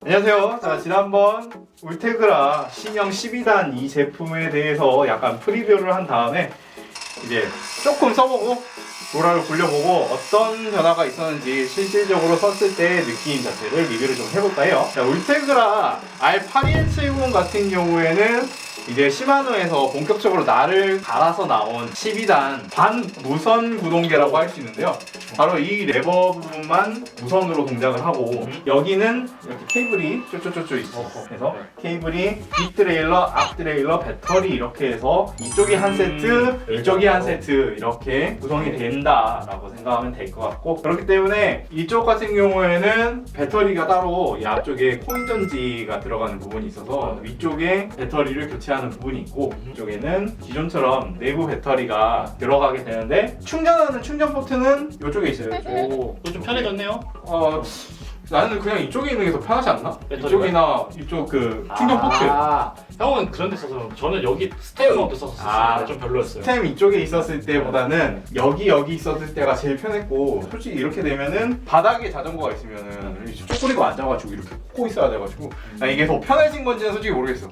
안녕하세요. 자, 지난번 울테그라 신형 12단 이 제품에 대해서 약간 프리뷰를 한 다음에 이제 조금 써보고 로라를 굴려보고 어떤 변화가 있었는지 실질적으로 썼을 때 느낌 자체를 리뷰를 좀 해볼까 해요. 자, 울테그라 R82H70 같은 경우에는 이제 시마노에서 본격적으로 날을 갈아서 나온 12단 반무선 구동계라고 할 수 있는데요. 바로 이 레버 부분만 무선으로 동작을 하고 여기는 이렇게 케이블이 쪼쪼쪼쪼 있어. 그래서 케이블이 뒷드레일러, 앞드레일러, 배터리 이렇게 해서 이쪽이 한 세트, 이쪽이 한 세트 이렇게 구성이 된다라고 생각하면 될 것 같고, 그렇기 때문에 이쪽 같은 경우에는 배터리가 따로 이 앞쪽에 코인 전지가 들어가는 부분이 있어서 위쪽에 배터리를 교체하는 부분이 있고, 이쪽에는 기존처럼 내부 배터리가 들어가게 되는데 충전하는 충전 포트는 이쪽에 있어요. 오, 또 좀 편해졌네요. 나는 그냥 이쪽에 있는 게 더 편하지 않나? 배터리가? 이쪽이나 이쪽 그 충전 포트. 형은 그런 데 써서 저는 여기 스테이크 모드 썼었어요. 좀 별로였어요. 스템 이쪽에 있었을 때보다는 여기 있었을 때가 제일 편했고, 솔직히 이렇게 되면은 바닥에 자전거가 있으면은 쪼그리고 앉아가지고 이렇게 꽂고 있어야 돼가지고 이게 더 편해진 건지는 솔직히 모르겠어.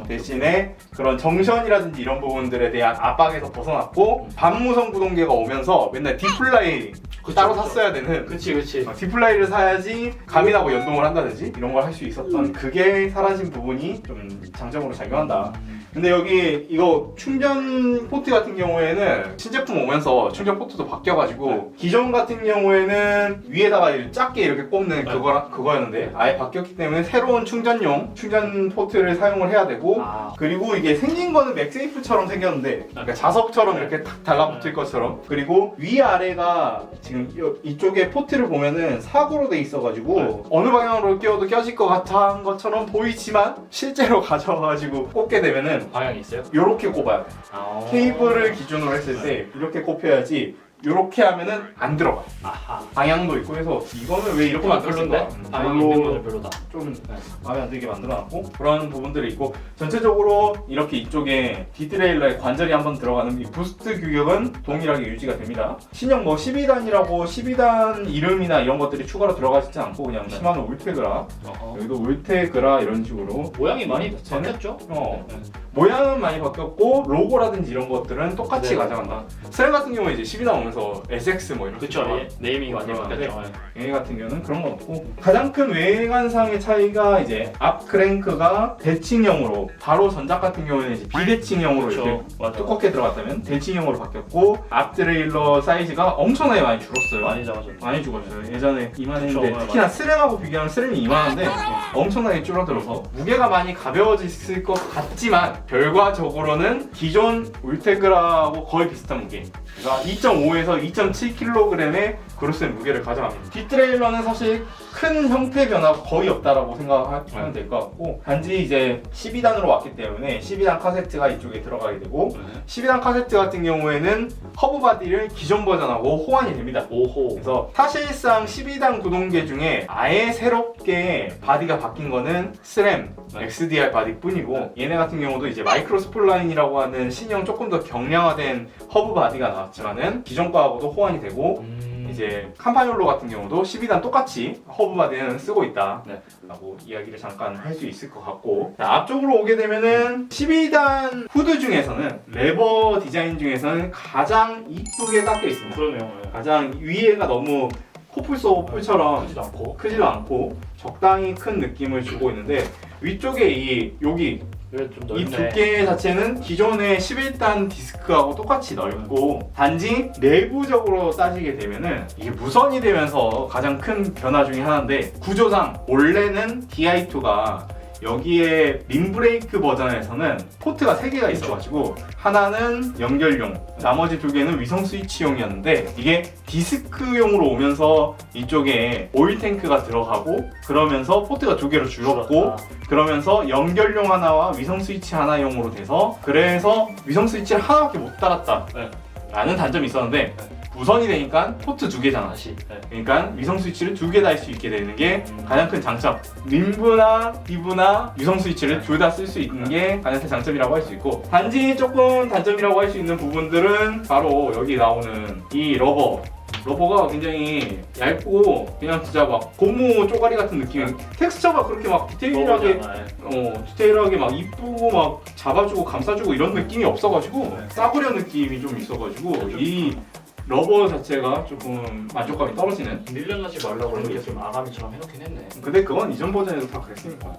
대신에 그런 정션이라든지 이런 부분들에 대한 압박에서 벗어났고, 반무선 구동계가 오면서 맨날 디플라이 따로 샀어야 되는, 그치. 디플라이를 사야지 감인하고 연동을 한다든지 이런 걸 할 수 있었던 그게 사라진 부분이 좀 장점으로 작용한다. 근데 여기 이거 충전 포트 같은 경우에는 신제품 오면서 충전 포트도 바뀌어가지고 기존 같은 경우에는 위에다가 작게 이렇게 꼽는 그거였는데 아예 바뀌었기 때문에 새로운 충전용 충전 포트를 사용을 해야 되고, 그리고 이게 생긴 거는 맥세이프처럼 생겼는데 그러니까 자석처럼 이렇게 탁 달라붙을 것처럼, 그리고 위아래가 지금 이쪽에 포트를 보면은 사구로 돼 있어가지고 어느 방향으로 끼워도 껴질 것 같은 것처럼 보이지만 실제로 가져와가지고 꽂게 되면은 방향이 있어요? 이렇게 꼽아야 돼. 케이블을 기준으로 했을 때 이렇게 꼽혀야지, 이렇게 하면은 안 들어가. 방향도 있고 해서 이거는 왜 이렇게 만들었을까? 방향 있는 거는 별로다. 좀 마음에 안 들게 만들어놨고, 그런 부분들이 있고, 전체적으로 이렇게 이쪽에 뒷드레일러에 관절이 한번 들어가는 이 부스트 규격은 동일하게 유지가 됩니다. 신형 뭐 12단이라고 12단 이름이나 이런 것들이 추가로 들어가지지 않고 그냥 시마노 울테그라, 여기도 울테그라 이런 식으로 모양이 많이 바뀌었죠? 모양은 많이 바뀌었고 로고라든지 이런 것들은 똑같이 네. 가져간다. 스램 같은 경우에 이제 12단 오면서 SX 뭐 이런 그쵸. 네이밍이 완전히 바뀌었죠. 얘 같은 경우는 그런 건 없고, 가장 큰 외관상의 차이가 이제 앞 크랭크가 대칭형으로, 바로 전작 같은 경우에는 이제 비대칭형으로 이렇게 두껍게 들어갔다면 대칭형으로 바뀌었고, 앞 드레일러 사이즈가 엄청나게 많이 줄었어요. 많이 죽었어요. 예전에 이만했는데 특히나 스램하고 비교하면 스램이 이만한데 엄청나게 줄어들어서 무게가 많이 가벼워졌을 것 같지만 결과적으로는 기존 울테그라하고 거의 비슷한 무게, 그러니까 2.5에서 2.7kg의 그로스의 무게를 가져갑니다. 뒷트레일러는 사실 큰 형태 변화가 거의 없다라고 생각하면 될 것 같고, 단지 이제 12단으로 왔기 때문에 12단 카세트가 이쪽에 들어가게 되고, 12단 카세트 같은 경우에는 허브 바디를 기존 버전하고 호환이 됩니다. 그래서 사실상 12단 구동계 중에 아예 새롭게 바디가 바뀐 거는 스램 XDR 바디뿐이고, 얘네 같은 경우도 이제 마이크로 스플라인이라고 하는 신형 조금 더 경량화된 허브 바디가 나왔지만은 기존 거하고도 호환이 되고, 이제 캄파뇰로 같은 경우도 12단 똑같이 허브 바디는 쓰고 있다 라고 이야기를 잠깐 할 수 있을 것 같고, 자, 앞쪽으로 오게 되면은 12단 후드 중에서는 레버 디자인 중에서는 가장 이쁘게 깎여 있습니다. 그러네요. 가장 위에가 너무 코뿔소뿔처럼 크지도 않고 적당히 큰 느낌을 주고 있는데, 위쪽에 여기 이 두께 자체는 기존의 11단 디스크하고 똑같이 넓고, 단지 내부적으로 따지게 되면은 이게 무선이 되면서 가장 큰 변화 중에 하나인데, 구조상 원래는 DI2가 여기에 림브레이크 버전에서는 포트가 3개가 있어가지고 하나는 연결용, 나머지 2개는 위성 스위치용이었는데, 이게 디스크용으로 오면서 이쪽에 오일 탱크가 들어가고 그러면서 포트가 2개로 줄었고, 그러면서 연결용 하나와 위성 스위치 하나용으로 돼서, 그래서 위성 스위치를 하나밖에 못 달았다 라는 단점이 있었는데, 무선이 되니까 포트 2개잖아. 그러니까 위성 스위치를 2개 달 수 있게 되는 게 가장 큰 장점. 림브나 디브나 위성 스위치를 둘 다 쓸 수 있는 게 가장 큰 장점이라고 할 수 있고, 단지 조금 단점이라고 할 수 있는 부분들은 바로 여기 나오는 이 러버 러버가 굉장히 얇고 그냥 진짜 막 고무 쪼가리 같은 느낌. 텍스처가 그렇게 막 디테일하게 디테일하게 막 이쁘고 막 잡아주고 감싸주고 이런 느낌이 없어가지고 싸구려 느낌이 좀 있어가지고 이 러버 자체가 조금 만족감이 떨어지는. 밀려나지 말라고 그렇게 좀 아가미처럼 해놓긴 했네. 근데 그건 이전 버전에도 다 그랬으니까.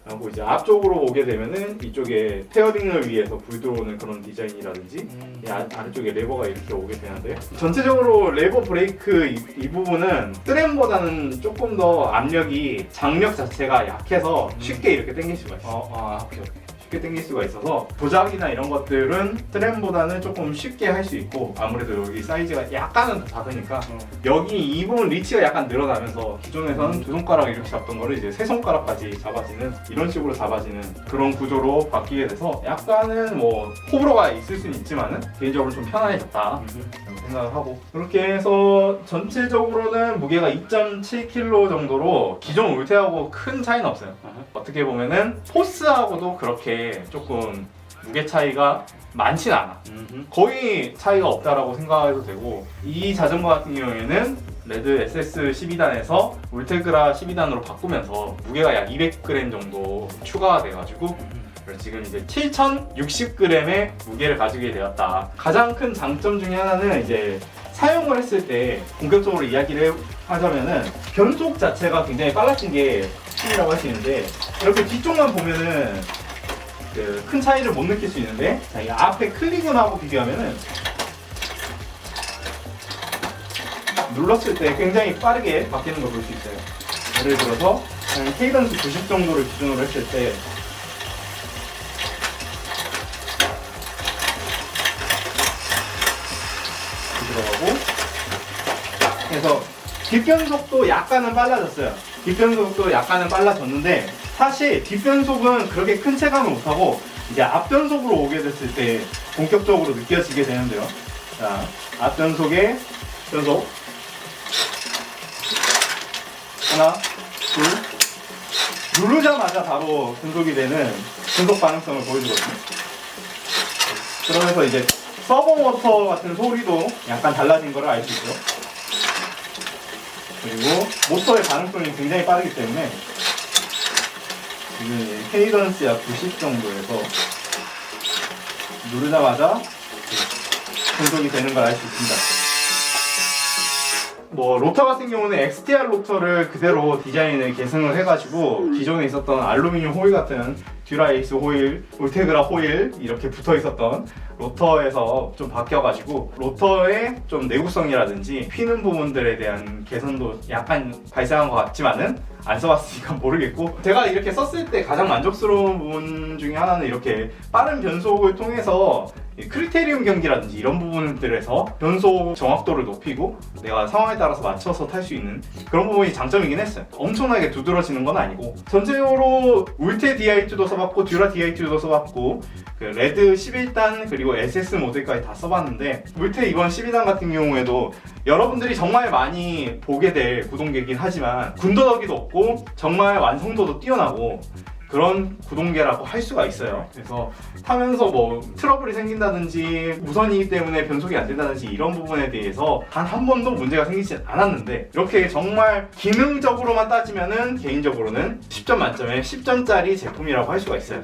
그리고 이제 앞쪽으로 오게 되면은 이쪽에 페어링을 위해서 불 들어오는 그런 디자인이라든지 이 아래쪽에 레버가 이렇게 오게 되는데, 전체적으로 레버 브레이크 이 부분은 트램보다는 조금 더 압력이 장력 자체가 약해서 쉽게 이렇게 당길 수가 있어요. 오케이. 쉽게 당길 수가 있어서 조작이나 이런 것들은 트램보다는 조금 쉽게 할 수 있고, 아무래도 여기 사이즈가 약간은 더 작으니까 여기 이 부분 리치가 약간 늘어나면서 기존에서는 두 손가락 이렇게 잡던 거를 이제 세 손가락까지 잡아지는, 이런 식으로 잡아지는 그런 구조로 바뀌게 돼서 약간은 뭐 호불호가 있을 수는 있지만은 개인적으로 좀 편안해졌다 생각을 하고, 그렇게 해서 전체적으로는 무게가 2.7kg 정도로 기존 울테하고 큰 차이는 없어요. 어떻게 보면은 포스하고도 그렇게 조금 무게 차이가 많진 않아. 거의 차이가 없다라고 생각해도 되고, 이 자전거 같은 경우에는 레드 SS 12단에서 울테그라 12단으로 바꾸면서 무게가 약 200g 정도 추가가 돼가지고 지금 이제 7060g의 무게를 가지게 되었다. 가장 큰 장점 중에 하나는 이제 사용을 했을 때 본격적으로 이야기를 하자면은 변속 자체가 굉장히 빨라진 게 힘이라고 할 수 있는데, 이렇게 뒤쪽만 보면은 큰 차이를 못 느낄 수 있는데, 자, 이 앞에 클릭은하고 비교하면은 눌렀을 때 굉장히 빠르게 바뀌는 걸 볼 수 있어요. 예를 들어서 케이던스 90 정도를 기준으로 했을 때 들어가고, 그래서 뒷변속도 약간은 빨라졌어요. 뒷변속도 약간은 빨라졌는데, 사실 뒷변속은 그렇게 큰 체감을 못하고 이제 앞변속으로 오게 됐을 때 본격적으로 느껴지게 되는데요. 자, 앞변속의 변속 하나, 둘, 누르자마자 바로 변속이 되는 변속 반응성을 보여주거든요. 그러면서 이제 서버 모터 같은 소리도 약간 달라진 걸 알 수 있죠. 그리고 모터의 반응성이 굉장히 빠르기 때문에 지금 케이던스 약 90 정도에서 누르자마자 변속이 되는 걸 알 수 있습니다. 뭐 로터 같은 경우는 XTR 로터를 그대로 디자인을 계승을 해가지고 기존에 있었던 알루미늄 호일 같은 듀라에이스 호일, 울테그라 호일 이렇게 붙어 있었던 로터에서 좀 바뀌어가지고 로터의 좀 내구성이라든지 휘는 부분들에 대한 개선도 약간 발생한 것 같지만은 안 써봤으니까 모르겠고, 제가 이렇게 썼을 때 가장 만족스러운 부분 중에 하나는 이렇게 빠른 변속을 통해서 크리테리움 경기라든지 이런 부분들에서 변속 정확도를 높이고 내가 상황에 따라서 맞춰서 탈 수 있는 그런 부분이 장점이긴 했어요. 엄청나게 두드러지는 건 아니고, 전체적으로 울테 DI2도 써봤고 듀라 DI2도 써봤고 그 레드 11단 그리고 SS 모델까지 다 써봤는데, 울테 이번 12단 같은 경우에도 여러분들이 정말 많이 보게 될 구동계긴 하지만 군더더기도 없고 정말 완성도도 뛰어나고 그런 구동계라고 할 수가 있어요. 그래서 타면서 뭐 트러블이 생긴다든지 무선이기 때문에 변속이 안 된다든지 이런 부분에 대해서 단 한 번도 문제가 생기지 않았는데, 이렇게 정말 기능적으로만 따지면은 개인적으로는 10점 만점에 10점짜리 제품이라고 할 수가 있어요.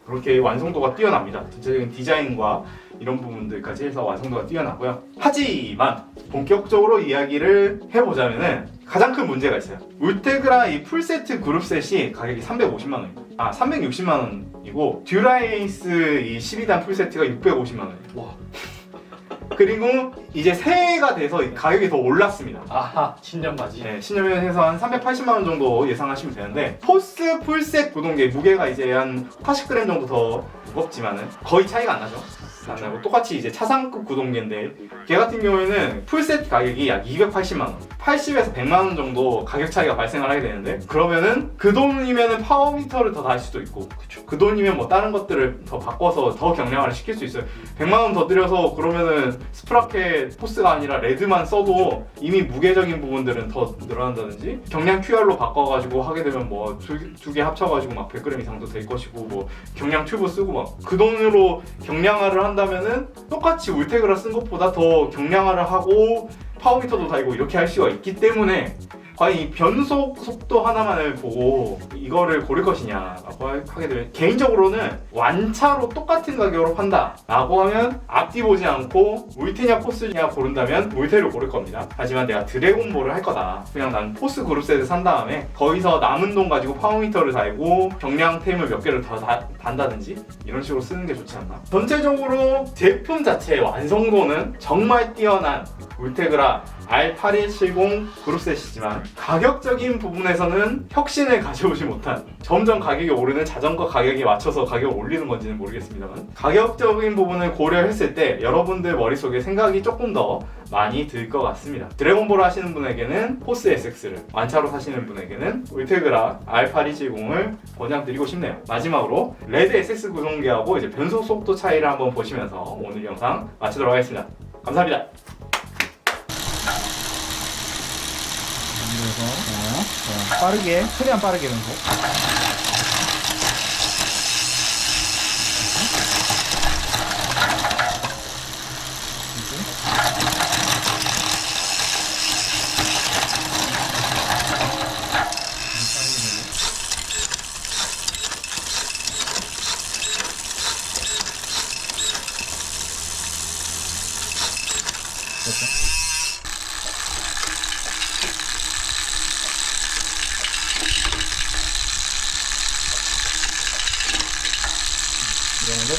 그렇게 완성도가 뛰어납니다. 전체적인 디자인과 이런 부분들까지 해서 완성도가 뛰어나고요. 하지만 본격적으로 이야기를 해보자면은 가장 큰 문제가 있어요. 울테그라 이 풀세트 그룹셋이 가격이 350만 원이고 360만 원이고 듀라에이스 이 12단 풀세트가 650만 원이에요. 와. 그리고 이제 새해가 돼서 가격이 더 올랐습니다. 아하, 신년맞이. 네, 신년에서 한 380만 원 정도 예상하시면 되는데, 포스 풀셋 구동계 무게가 이제 한 80g 정도 더 무겁지만은 거의 차이가 안 나죠. 안 나고 똑같이 이제 차상급 구동계인데, 걔 같은 경우에는 풀셋 가격이 약 280만 원, 80에서 100만 원 정도 가격 차이가 발생을 하게 되는데, 그러면은 그 돈이면은 파워미터를 더 달 수도 있고, 그 돈이면 뭐 다른 것들을 더 바꿔서 더 경량화를 시킬 수 있어요. 100만 원 더 들여서 그러면은 스프라켓 포스가 아니라 레드만 써도 이미 무게적인 부분들은 더 늘어난다든지, 경량 QR로 바꿔가지고 하게 되면 뭐 두 개 합쳐가지고 막 100g 이상도 될 것이고, 뭐 경량 튜브 쓰고 막 그 돈으로 경량화를 한다면은 똑같이 울테그라 쓴 것보다 더 경량화를 하고 파워미터도 달고 이렇게 할 수가 있기 때문에 과연 이 변속 속도 하나만을 보고 이거를 고를 것이냐라고 하게 되면 개인적으로는 완차로 똑같은 가격으로 판다 라고 하면 앞뒤 보지 않고 물테냐 포스냐 고른다면 물테를 고를 겁니다. 하지만 내가 드래곤볼을 할 거다, 그냥 난 포스 그룹셋을 산 다음에 거기서 남은 돈 가지고 파워미터를 달고 경량템을 몇 개를 더 단다든지 이런 식으로 쓰는 게 좋지 않나. 전체적으로 제품 자체의 완성도는 정말 뛰어난 울테그라 R8170 그룹셋이지만 가격적인 부분에서는 혁신을 가져오지 못한, 점점 가격이 오르는 자전거 가격에 맞춰서 가격을 올리는 건지는 모르겠습니다만 가격적인 부분을 고려했을 때 여러분들 머릿속에 생각이 조금 더 많이 들 것 같습니다. 드래곤볼 하시는 분에게는 포스 SX를, 완차로 사시는 분에게는 울테그라 R8170을 권장드리고 싶네요. 마지막으로 레드 SX 구동기하고 이제 변속 속도 차이를 한번 보시면서 오늘 영상 마치도록 하겠습니다. 감사합니다. 그래서 빠르게, 최대한 빠르게 변속. 이러는 거?